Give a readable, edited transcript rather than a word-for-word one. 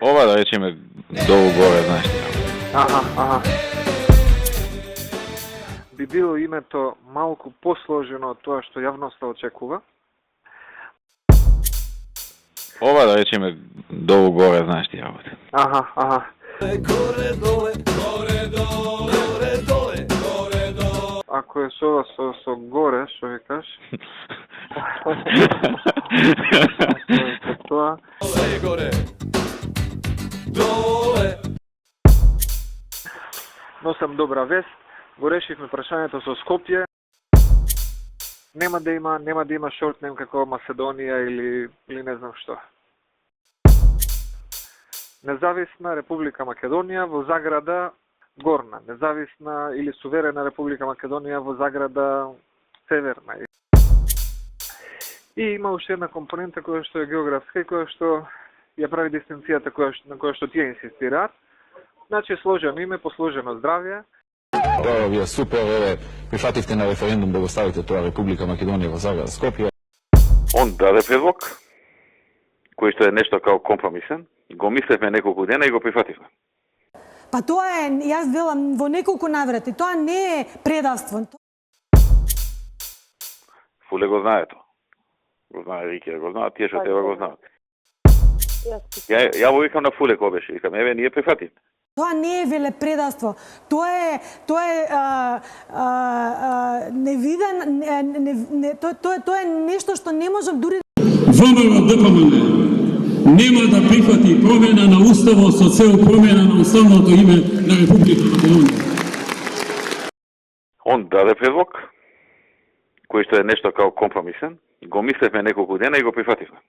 Ова да речеме долу горе, знаеш. Аха. Би било името малку посложено од тоа што јавноста очекува. Ова да речеме долу горе, знаеш ти работи. Аха. Горе доле, горе доле, горе доле, горе доле. Ако е со со горе, што викаш? Тоа. Доле горе. Доле. Носам добра вест. Го решивме прашањето со Скопје. Нема да има шортнем како Македонија или не знам што. Независна Република Македонија во заграда Горна, независна или суверена Република Македонија во заграда Северна. И има уште една компонента која што е географска и која што ја прави дистинцијата на која што тие инсистираат. Значи сложено име, посложено здравје. Тоа ви е супер, еве, прифативте на референдум да го ставите тоа Република Македонија во заград Скопје. Он даде предлог, кој што е нешто као компромисен, го мислевме неколку дена и го прифативме. Па тоа е, јас велам во неколку наврати, тоа не е предавство. Фуле го знае тоа. Го знае Рики, го знаат, тие што треба го знаат. Ја го викам на Фуле кој беше, викам, еве, ние прифативме. Тоа не е велепредавство. Тоа е невиден, тоа е нешто што не можам дури. ВМРО ДПМН нема да прифати промена на уставот со цел промена на уставното име на Република Македонија. Он даде предлог, кој што е нешто као компромисен, го мислевме неколку дена и го прифативме.